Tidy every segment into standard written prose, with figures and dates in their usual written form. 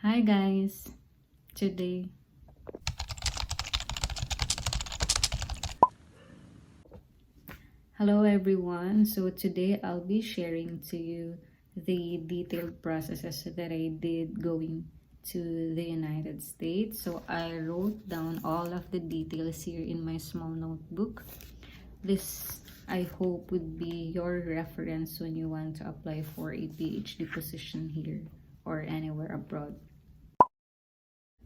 Hi guys, today hello everyone. So today I'll be sharing to you the detailed processes that I did going to the United States. So I wrote down all of the details here in my small notebook. This I hope would be your reference when you want to apply for a PhD position here or anywhere abroad.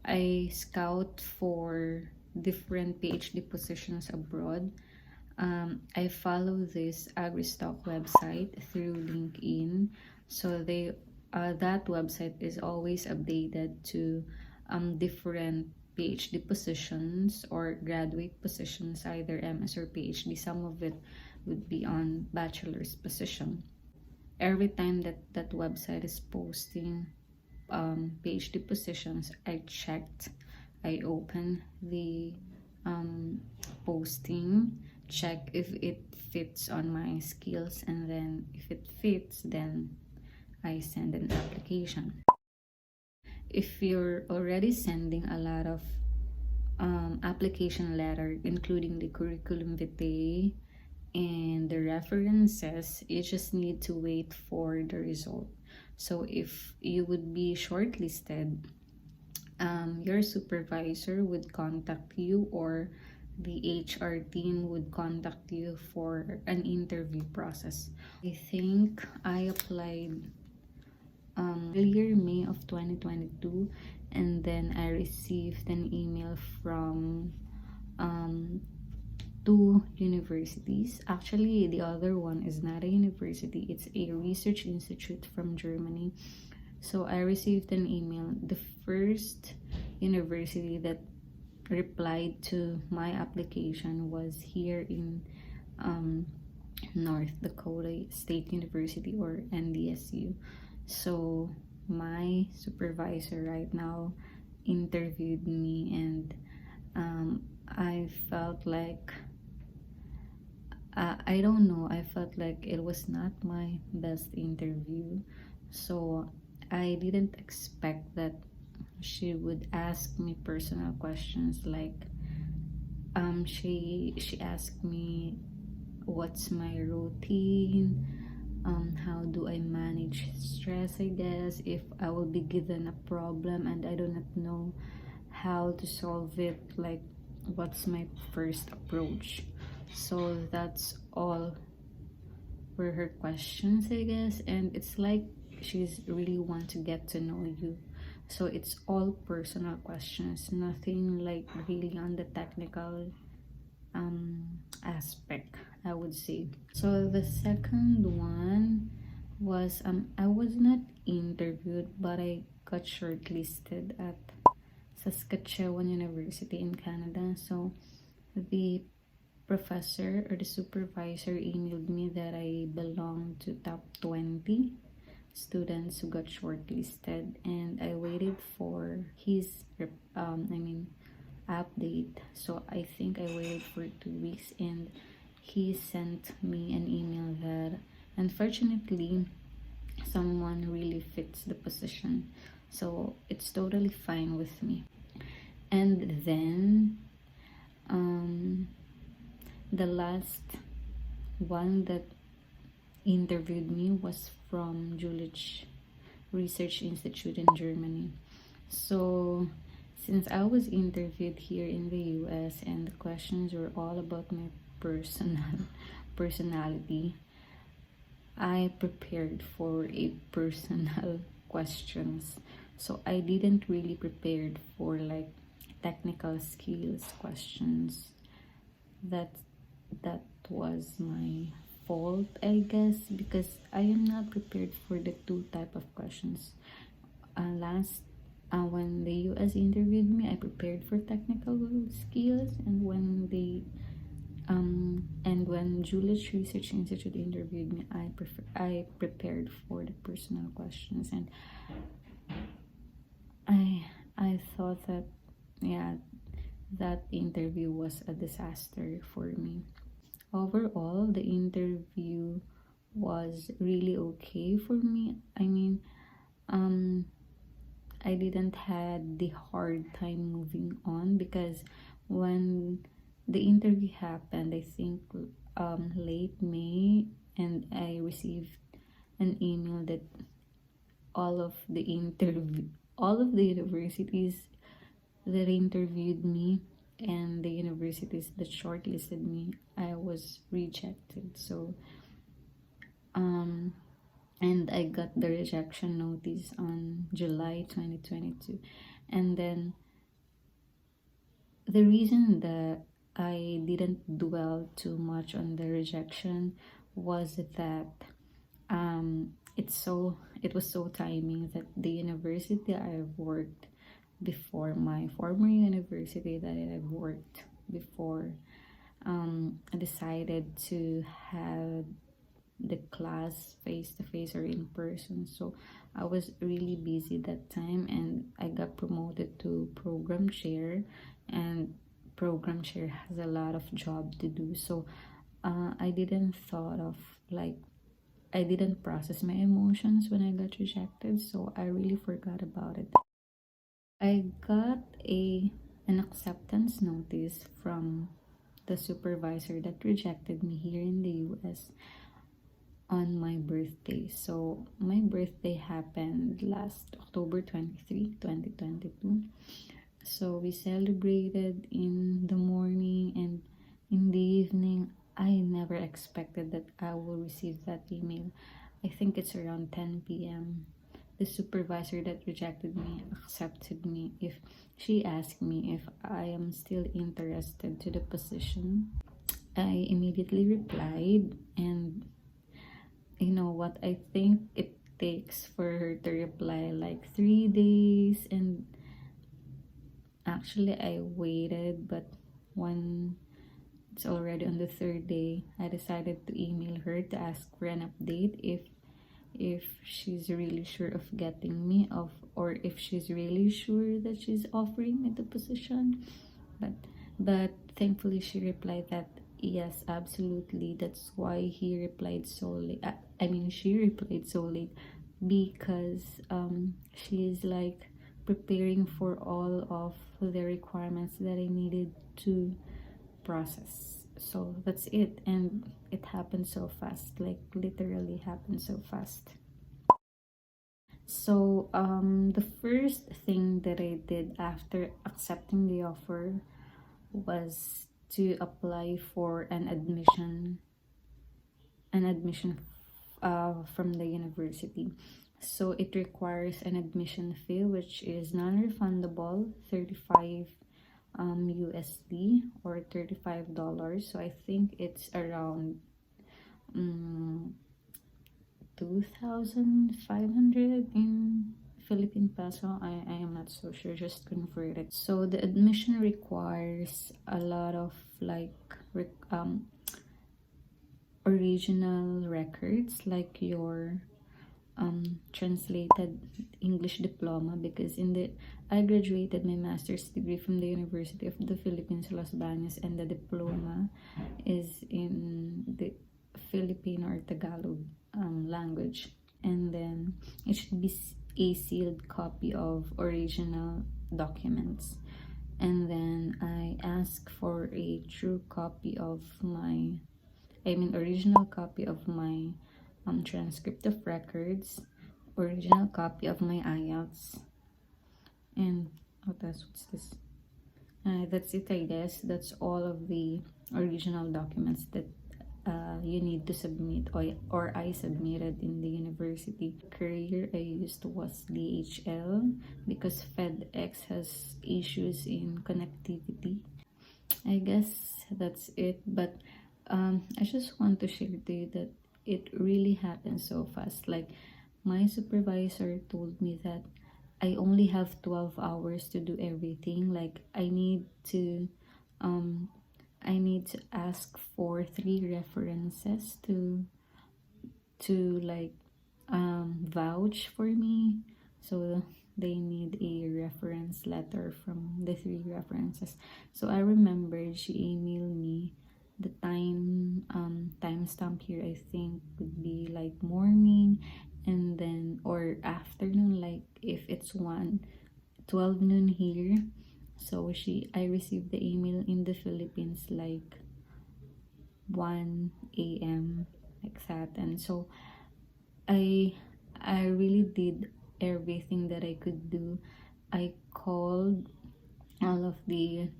I scout for different PhD positions abroad. I follow this AgriStock website through LinkedIn, so that website is always updated to different PhD positions or graduate positions, either MS or PhD. Some of it would be on bachelor's position. Every time that website is posting PhD positions, I open the posting, check if it fits on my skills, and then if it fits, then I send an application. If you're already sending a lot of application letter, including the curriculum vitae and the references, you just need to wait for the result. So if you would be shortlisted, your supervisor would contact you, or the HR team would contact you for an interview process. I think I applied earlier May of 2022, and then I received an email from two universities. Actually, the other one is not a university, it's a research institute from Germany. So I received an email. The first university that replied to my application was here in North Dakota State University, or NDSU. So my supervisor right now interviewed me, and I felt like I don't know, I felt like it was not my best interview. So I didn't expect that she would ask me personal questions, like she asked me what's my routine, how do I manage stress, I guess, if I will be given a problem and I do not know how to solve it, like what's my first approach. So that's all were her questions, I guess, and it's like she's really want to get to know you. So it's all personal questions, nothing like really on the technical aspect, I would say. So the second one was I was not interviewed, but I got shortlisted at Saskatchewan University in Canada. So the professor or the supervisor emailed me that I belong to top 20 students who got shortlisted, and I waited for his update. So I think I waited for 2 weeks, and he sent me an email that unfortunately someone really fits the position. So it's totally fine with me. And then the last one that interviewed me was from Jülich Research Institute in Germany. So since I was interviewed here in the US and the questions were all about my personality, I prepared for a personal questions. So I didn't really prepared for like technical skills questions. That was my fault, I guess, because I am not prepared for the two type of questions. When the US interviewed me, I prepared for technical skills, and when Jülich Research Institute interviewed me, I prepared for the personal questions, and I thought that, yeah, that interview was a disaster for me. Overall, the interview was really okay for me. I mean, I didn't had the hard time moving on, because when the interview happened, I think late May, and I received an email that all of the interview all of the universities that interviewed me and the universities that shortlisted me, I was rejected. So and I got the rejection notice on July 2022. And then the reason that I didn't dwell too much on the rejection was that it was so timing that the university I've worked before, my former university that I've worked before, decided to have the class face to face or in person. So I was really busy that time, and I got promoted to program chair, and program chair has a lot of job to do. So I didn't thought of like I didn't process my emotions when I got rejected, so I really forgot about it. I got an acceptance notice from the supervisor that rejected me here in the US on my birthday. So my birthday happened last October 23, 2022. So we celebrated in the morning, and in the evening I never expected that I will receive that email. I think it's around 10 p.m. The supervisor that rejected me accepted me if she asked me if I am still interested to the position. I immediately replied, and you know what, I think it takes for her to reply like 3 days, and actually I waited, but when it's already on the third day, I decided to email her to ask for an update if she's really sure of getting me off, or if she's really sure that she's offering me the position. But thankfully she replied that yes, absolutely. That's why he replied so late. I mean, she replied so late because she's like preparing for all of the requirements that I needed to process. So that's it, and it happened so fast, like literally happened so fast. So the first thing that I did after accepting the offer was to apply for an admission from the university. So it requires an admission fee, which is non-refundable, 35 USD, or $35. So I think it's around 2,500 in Philippine peso. I am not so sure, just convert it. So the admission requires a lot of like original records, like your translated English diploma, because I graduated my master's degree from the University of the Philippines, Los Baños, and the diploma is in the Filipino or Tagalog language. And then it should be a sealed copy of original documents. And then I ask for a true copy of original copy of my transcript of records, original copy of my IELTS, and what's this? That's it, I guess. That's all of the original documents that you need to submit, or I submitted in the university. Courier I used was DHL because FedEx has issues in connectivity. I guess that's it, but I just want to share to you that it really happened so fast. Like, my supervisor told me that I only have 12 hours to do everything. Like, I need to ask for 3 references to like vouch for me. So they need a reference letter from the 3 references. So I remembered she emailed me the timestamp here. I think would be like morning, and then or afternoon, like if it's 1 12 noon here. So I received the email in the Philippines like 1 a.m. like that. And so I really did everything that I could do. I called all of the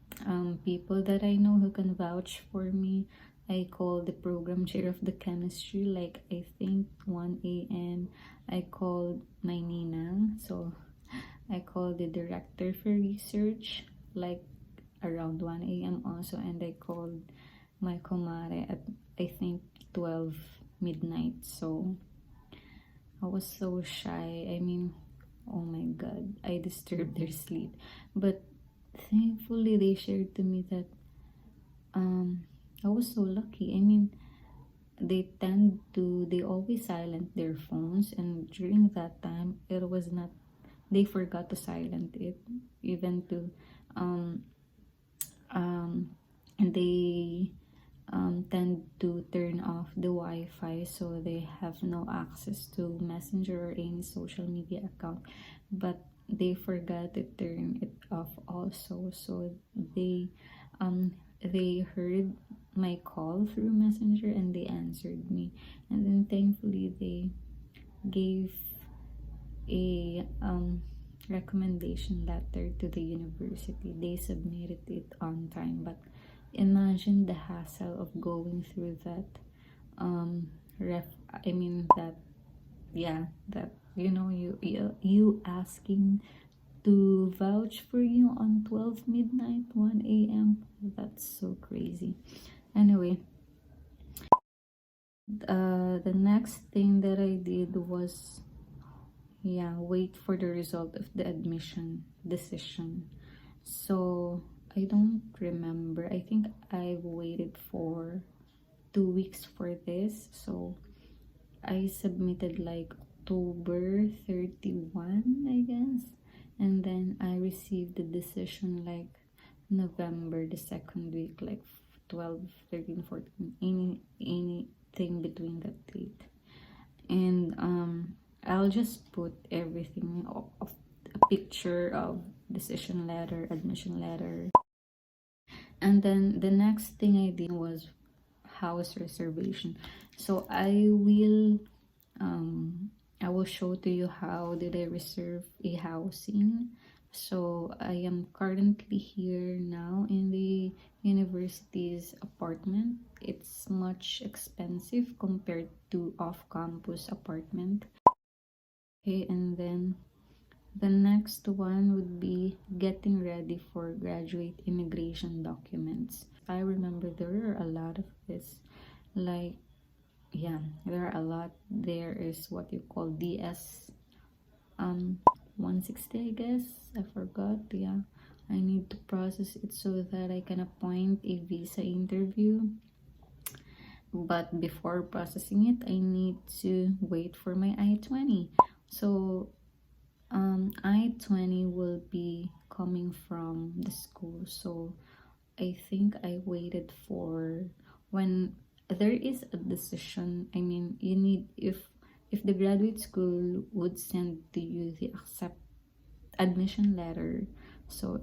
people that I know who can vouch for me. I called the program chair of the chemistry like I think 1 a.m. I called my ninang, so I called the director for research like around 1 a.m. also, and I called my kumare at I think 12 midnight. So I was so shy. I mean, oh my god, I disturbed their sleep. But thankfully they shared to me that I was so lucky. I mean, they always silent their phones, and during that time it was not, they forgot to silent it, even to um and they tend to turn off the Wi-Fi, so they have no access to Messenger or any social media account, but they forgot to turn it off also. So they heard my call through Messenger and they answered me, and then thankfully they gave a recommendation letter to the university. They submitted it on time, but imagine the hassle of going through that ref I mean that yeah that you asking to vouch for you on 12 midnight 1 a.m. That's so crazy. Anyway, the next thing that I did was wait for the result of the admission decision. So I don't remember, I think I waited for 2 weeks for this. So I submitted like October 31, I guess, and then I received the decision like November the second week, like 12, 13, 14, anything between that date. And I'll just put everything of a picture of decision letter, admission letter. And then the next thing I did was house reservation. So I will show to you how did I reserve a housing. So I am currently here now in the university's apartment. It's much expensive compared to off-campus apartment. Okay, and then the next one would be getting ready for graduate immigration documents. I remember there are a lot of this, like there are a lot. There is what you call DS 160, I guess. I forgot. I need to process it so that I can appoint a visa interview. But before processing it, I need to wait for my I-20. So I-20 will be coming from the school. So I think I waited for when there is a decision. I mean, you need, if the graduate school would send to you the admission letter. So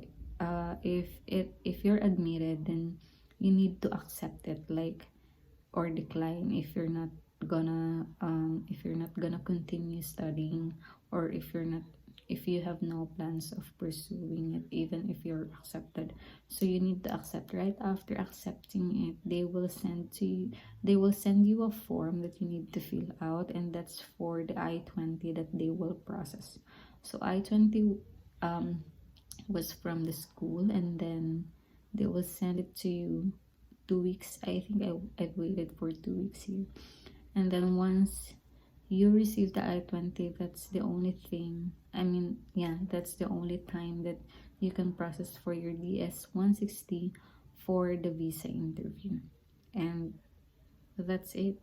if you're admitted, then you need to accept it, like, or decline if you're not gonna continue studying, or if you have no plans of pursuing it, even if you're accepted. So you need to accept. Right after accepting it, they will send you a form that you need to fill out, and that's for the I-20 that they will process. So I-20 was from the school, and then they will send it to you 2 weeks. I think I've waited for 2 weeks here. And then once you receive the I-20, that's the only thing, that's the only time that you can process for your DS 160 for the visa interview. And that's it.